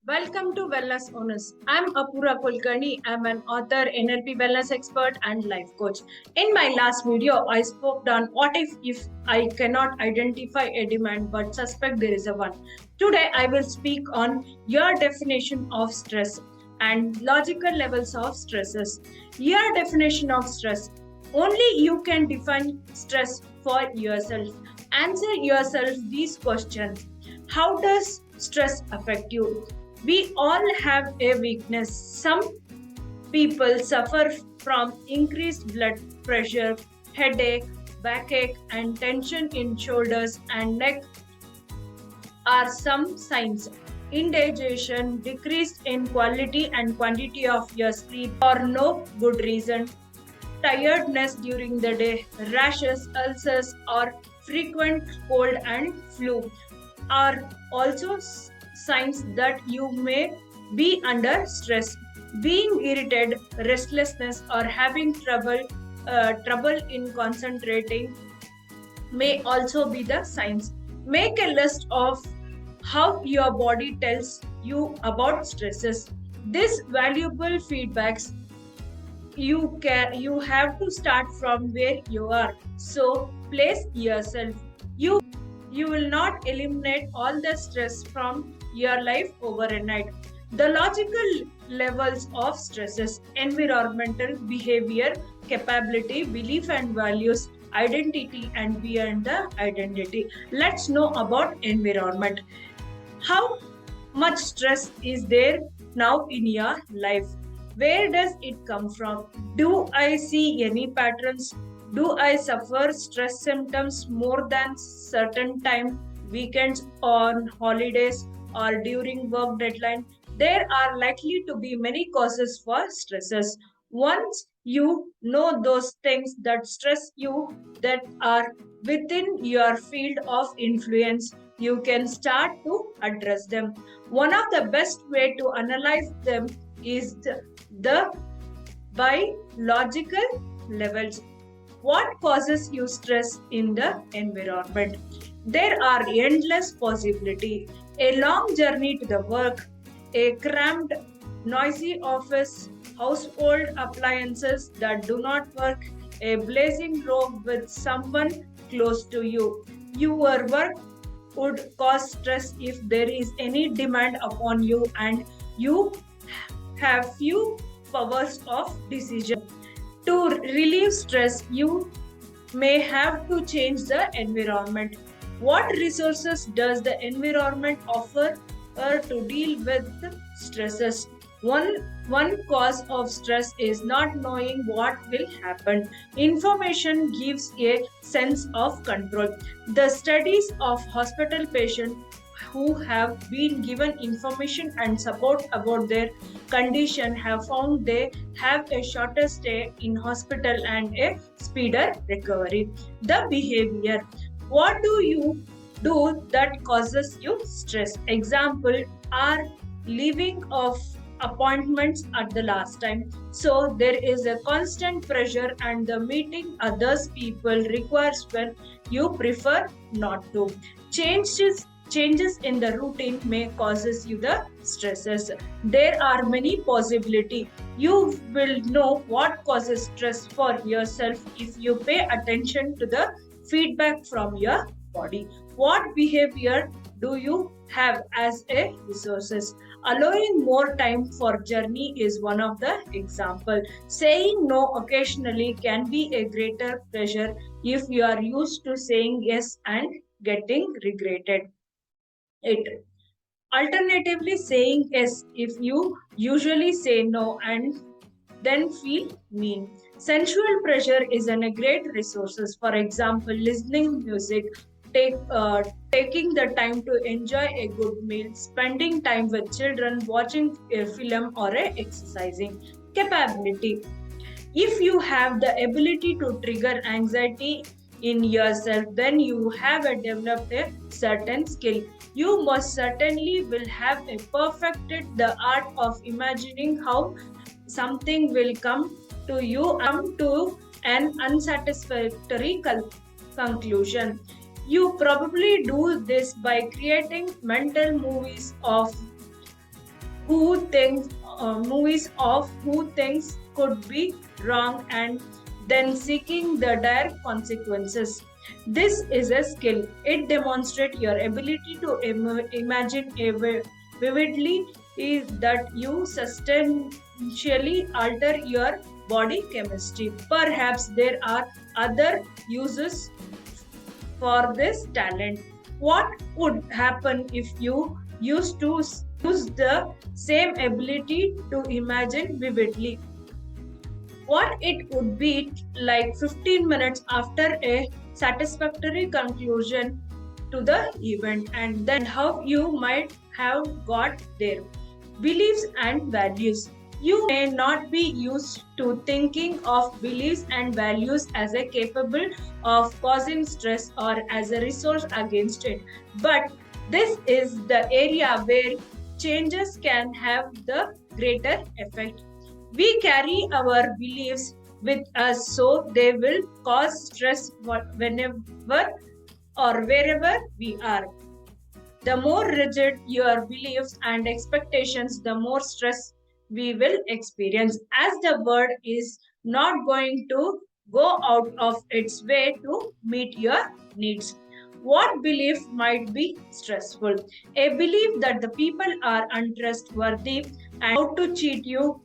Welcome to Wellness Owners. I'm Apura Kulkarni. I'm an author, NLP wellness expert, and life coach. In my last video, I spoke on what if I cannot identify a demand but suspect there is a one. Today, I will speak on your definition of stress and logical levels of stresses. Your definition of stress. Only you can define stress for yourself. Answer yourself these questions. How does stress affect you? We all have a weakness. Some people suffer from increased blood pressure, headache, backache, and tension in shoulders and neck are some signs. Indigestion, decreased in quality and quantity of your sleep for no good reason, tiredness during the day, rashes, ulcers, or frequent cold and flu are also signs that you may be under stress. Being irritated, restlessness, or having trouble in concentrating may also be the signs. Make a list of how your body tells you about stresses. This valuable feedbacks you have to start from where you are. So place yourself. You will not eliminate all the stress from your life overnight. The logical levels of stresses: environmental, behavior, capability, belief and values, identity, and beyond the identity. Let's know about environment. How much stress is there now in your life? Where does it come from? Do I see any patterns? Do I suffer stress symptoms more than certain time, weekends, on holidays, or during work deadline? There are likely to be many causes for stresses. Once you know those things that stress you that are within your field of influence, you can start to address them. One of the best way to analyze them is the biological levels. What causes you stress in the environment? There are endless possibilities. A long journey to the work, a cramped, noisy office, household appliances that do not work, a blazing room with someone close to you. Your work would cause stress if there is any demand upon you and you have few powers of decision. To relieve stress, you may have to change the environment. What resources does the environment offer to deal with stresses? One cause of stress is not knowing what will happen. Information gives a sense of control. The studies of hospital patients who have been given information and support about their condition have found they have a shorter stay in hospital and a speeder recovery. The behavior. What do you do that causes you stress? Example are leaving of appointments at the last time. So there is a constant pressure and the meeting others people requires when you prefer not to. Changes in the routine may causes you the stresses. There are many possibility. You will know what causes stress for yourself if you pay attention to the feedback from your body. What behavior do you have as a resources? Allowing more time for journey is one of the example. Saying no occasionally can be a greater pleasure if you are used to saying yes and getting regretted it. Alternatively, saying yes if you usually say no and then feel mean. Sensual pressure is a great resources. For example, listening music, take taking the time to enjoy a good meal, spending time with children, watching a film, or exercising. Capability. If you have the ability to trigger anxiety in yourself, then you have developed a certain skill. You most certainly will have perfected the art of imagining how something will come to you to an unsatisfactory conclusion. You probably do this by creating mental movies of who thinks movies of who thinks could be wrong and then seeking the dire consequences. This is a skill. It demonstrates your ability to imagine vividly is that you substantially alter your body chemistry. Perhaps there are other uses for this talent. What would happen if you used to use the same ability to imagine vividly? What it would be like 15 minutes after a satisfactory conclusion to the event, and then how you might have got there. Beliefs and values. You may not be used to thinking of beliefs and values as a capable of causing stress or as a resource against it, but this is the area where changes can have the greater effect. We carry our beliefs with us so they will cause stress whenever or wherever we are. The more rigid your beliefs and expectations, the more stress we will experience, as the world is not going to go out of its way to meet your needs. What belief might be stressful? A belief that the people are untrustworthy and out to cheat you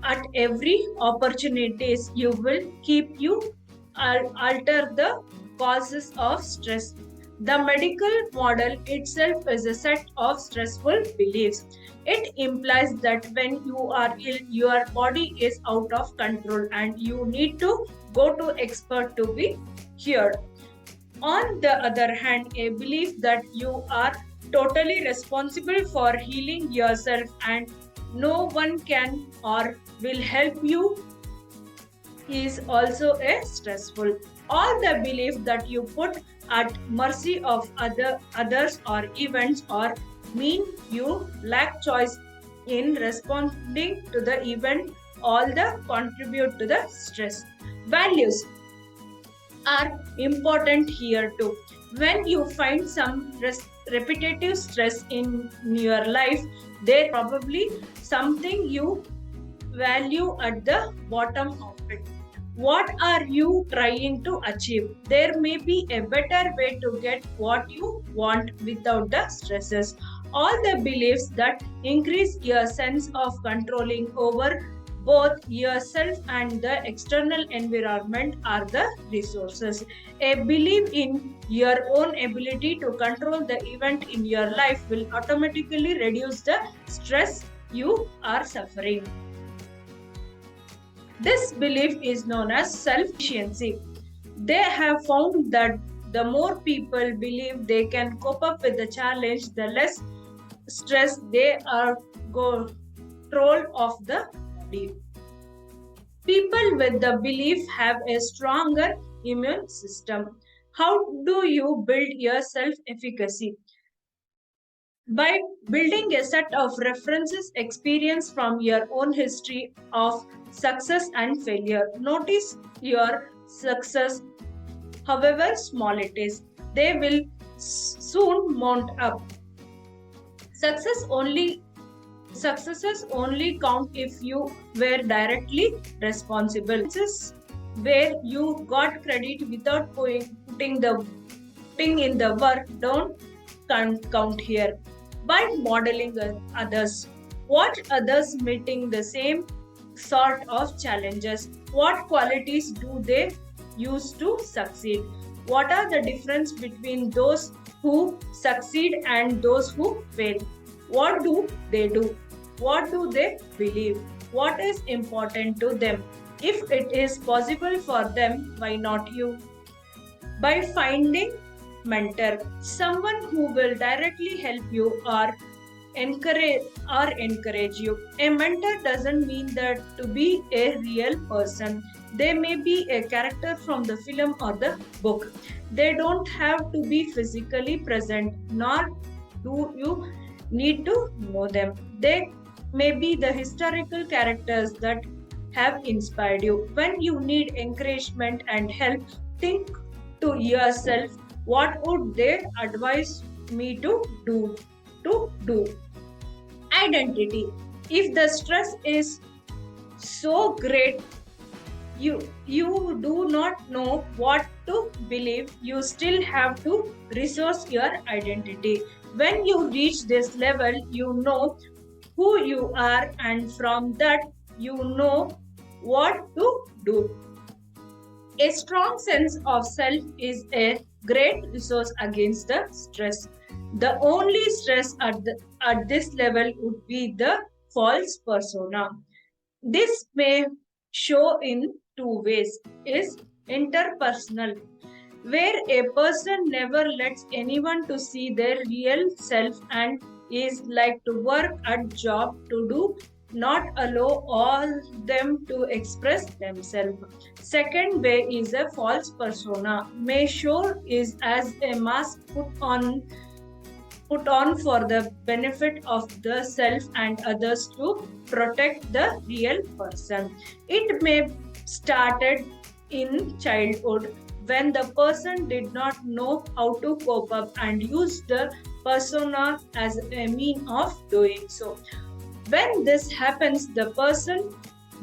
at every opportunities you will keep you alter the causes of stress. The medical model itself is a set of stressful beliefs. It implies that when you are ill, your body is out of control and you need to go to expert to be cured. On the other hand, a belief that you are totally responsible for healing yourself and no one can or will help you is also a stressful. All the belief that you put at mercy of others or events or mean you lack choice in responding to the event all the contribute to the stress. Values are important here too. When you find some repetitive stress in your life, there probably something you value at the bottom of it. What are you trying to achieve? There may be a better way to get what you want without the stresses. All the beliefs that increase your sense of controlling over both yourself and the external environment are the resources. A belief in your own ability to control the event in your life will automatically reduce the stress you are suffering. This belief is known as self-sufficiency. They have found that the more people believe they can cope up with the challenge, the less stress they are control of the body. People with the belief have a stronger immune system. How do you build your self-efficacy? By building a set of references experience from your own history of success and failure. Notice your success, however small it is, they will soon mount up. Success only Successes only count if you were directly responsible. This is where you got credit without putting in the work. Don't count here. By modeling others, what others meeting the same sort of challenges? What qualities do they use to succeed? What are the difference between those who succeed and those who fail? What do they do? What do they believe? What is important to them? If it is possible for them, why not you? By finding mentor, someone who will directly help you or encourage you. A mentor doesn't mean that to be a real person. They may be a character from the film or the book. They don't have to be physically present, nor do you need to know them. They may be the historical characters that have inspired you. When you need encouragement and help, think to yourself, what would they advise me to do? Identity. If the stress is so great, you do not know what to believe, you still have to resource your identity. When you reach this level, you know who you are, and from that, you know what to do. A strong sense of self is a great resource against the stress. The only stress at this level would be the false persona. This may show in two ways: is interpersonal, where a person never lets anyone to see their real self and is like to work at job to do, not allow all them to express themselves. Second way is a false persona, may show is as a mask put on for the benefit of the self and others to protect the real person. It may started in childhood when the person did not know how to cope up and used the persona as a mean of doing so. When this happens, the person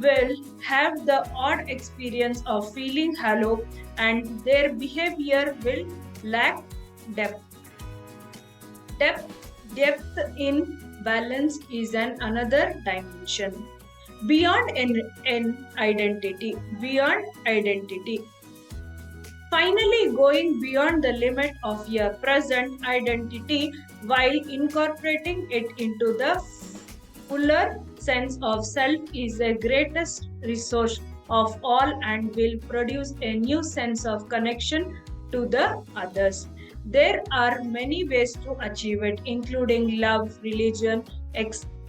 will have the odd experience of feeling hollow and their behavior will lack depth. Depth in balance is another dimension. Beyond an identity, beyond identity. Finally, going beyond the limit of your present identity while incorporating it into the fuller sense of self is the greatest resource of all and will produce a new sense of connection to the others. There are many ways to achieve it, including love, religion,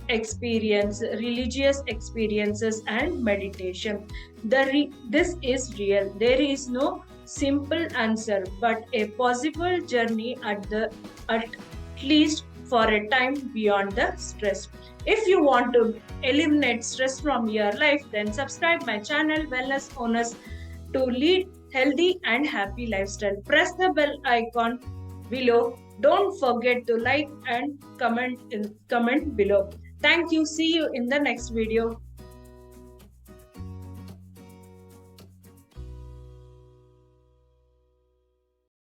experience, religious experiences, and meditation. This is real. There is no simple answer, but a possible journey at least for a time beyond the stress. If you want to eliminate stress from your life, then subscribe my channel Wellness Owners to lead healthy and happy lifestyle. Press the bell icon below. Don't forget to like and comment below. Thank you. See you in the next video.